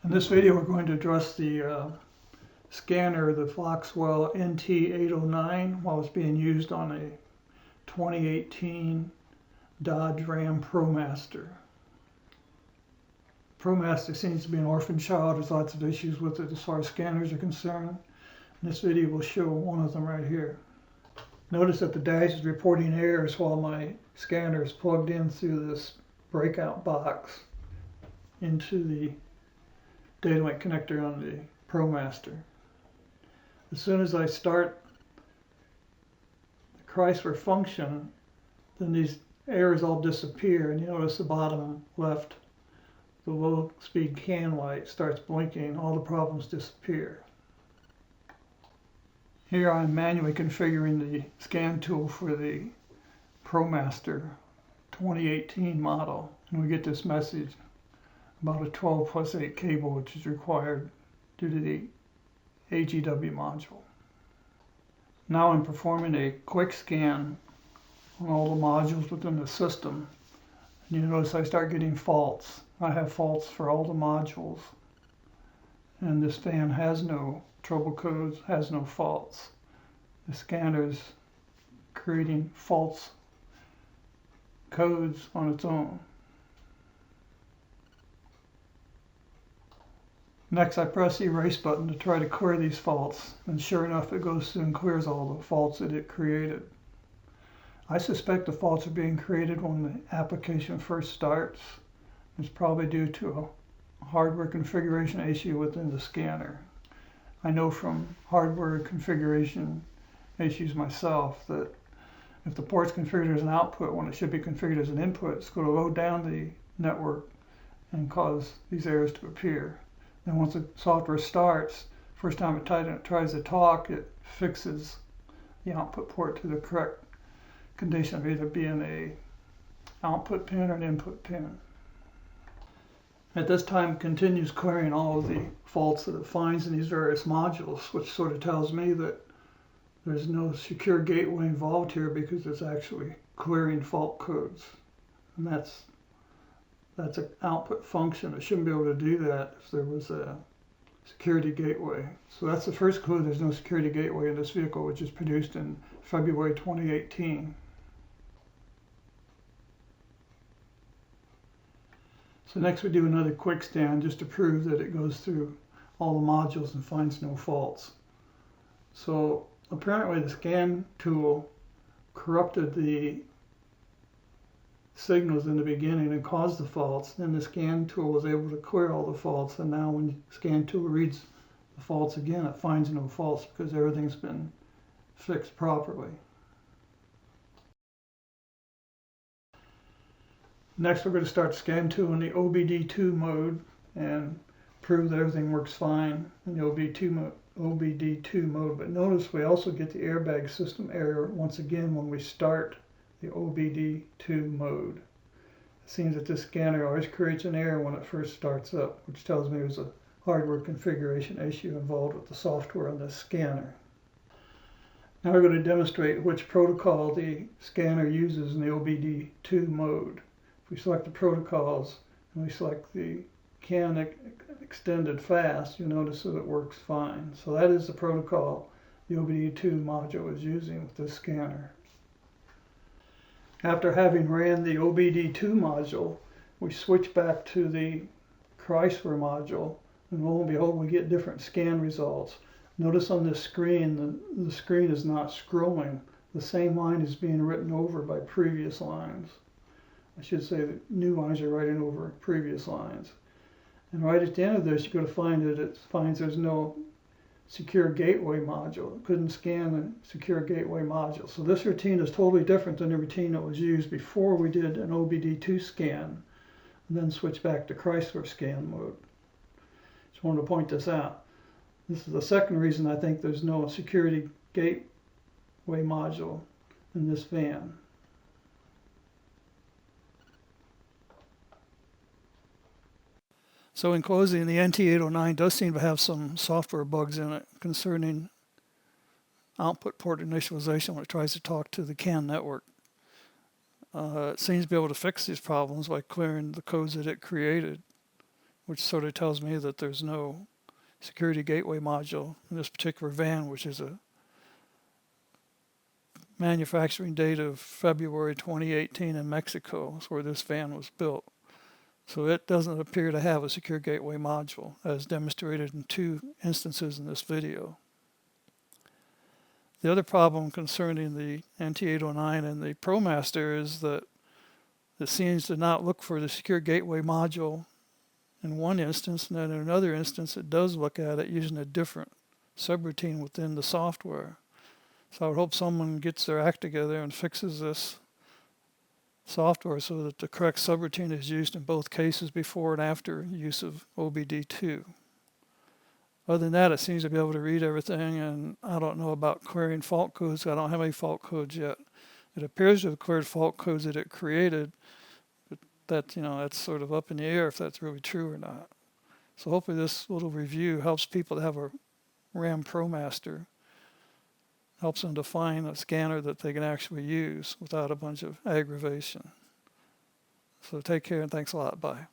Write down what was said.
In this video we're going to address the scanner, the Foxwell NT809, while it's being used on a 2018 Dodge Ram ProMaster. ProMaster seems to be an orphan child. There's lots of issues with it as far as scanners are concerned. This video will show one of them right here. Notice that the dash is reporting errors while my scanner is plugged in through this breakout box into the data link connector on the ProMaster. As soon as I start the Chrysler function, then these errors all disappear, and you notice the bottom left, the low speed can light starts blinking, all the problems disappear. Here I'm manually configuring the scan tool for the ProMaster 2018 model, and we get this message about a 12+8 cable which is required due to the AGW module. Now I'm performing a quick scan on all the modules within the system, and you notice I start getting faults. I have faults for all the modules, and this fan has no trouble codes, has no faults. The scanner is creating false codes on its own. Next, I press the erase button to try to clear these faults, and sure enough it goes through and clears all the faults that it created. I suspect the faults are being created when the application first starts. It's probably due to a hardware configuration issue within the scanner. I know from hardware configuration issues myself that if the port's configured as an output when it should be configured as an input, it's going to load down the network and cause these errors to appear. Then once the software starts, first time it tries to talk, it fixes the output port to the correct condition of either being an output pin or an input pin. At this time, it continues clearing all of the faults that it finds in these various modules, which sort of tells me that there's no secure gateway involved here because it's actually clearing fault codes. And that's an output function. It shouldn't be able to do that if there was a security gateway. So that's the first clue. There's no security gateway in this vehicle, which is produced in February 2018. So next we do another quick scan just to prove that it goes through all the modules and finds no faults. So apparently the scan tool corrupted the signals in the beginning and caused the faults. Then the scan tool was able to clear all the faults, and now when the scan tool reads the faults again, it finds no faults because everything's been fixed properly. Next we're going to start the scan tool in the OBD2 mode and prove that everything works fine in the OBD2 mode. But notice we also get the airbag system error once again when we start the OBD2 mode. It seems that this scanner always creates an error when it first starts up, which tells me there's a hardware configuration issue involved with the software on this scanner. Now we're going to demonstrate which protocol the scanner uses in the OBD2 mode. If we select the protocols and we select the CAN extended fast, you'll notice that it works fine. So that is the protocol the OBD2 module is using with this scanner. After having ran the OBD2 module, we switch back to the Chrysler module, and lo and behold, we get different scan results. Notice on this screen, the screen is not scrolling. The same line is being written over by previous lines. I should say that new lines are writing over previous lines. And right at the end of this, you're going to find that it finds there's no secure gateway module. It couldn't scan the secure gateway module. So this routine is totally different than the routine that was used before we did an OBD2 scan and then switch back to Chrysler scan mode. Just wanted to point this out. This is the second reason I think there's no security gateway module in this van. So in closing, the NT809 does seem to have some software bugs in it concerning output port initialization when it tries to talk to the CAN network. It seems to be able to fix these problems by clearing the codes that it created which sort of tells me that there's no security gateway module in this particular van, which is a manufacturing date of February 2018 in Mexico. That's where this van was built. So it doesn't appear to have a secure gateway module, as demonstrated in 2 instances in this video. The other problem concerning the NT809 and the ProMaster is that it seems to not look for the secure gateway module in one instance, and then in another instance it does look at it using a different subroutine within the software. So I would hope someone gets their act together and fixes this software so that the correct subroutine is used in both cases before and after use of OBD2. Other than that, it seems to be able to read everything, and I don't know about querying fault codes. I don't have any fault codes yet. It appears to have queried fault codes that it created, but that, that's sort of up in the air if that's really true or not. So hopefully this little review helps people to have a Ram ProMaster, helps them to find a scanner that they can actually use without a bunch of aggravation. So take care and thanks a lot. Bye.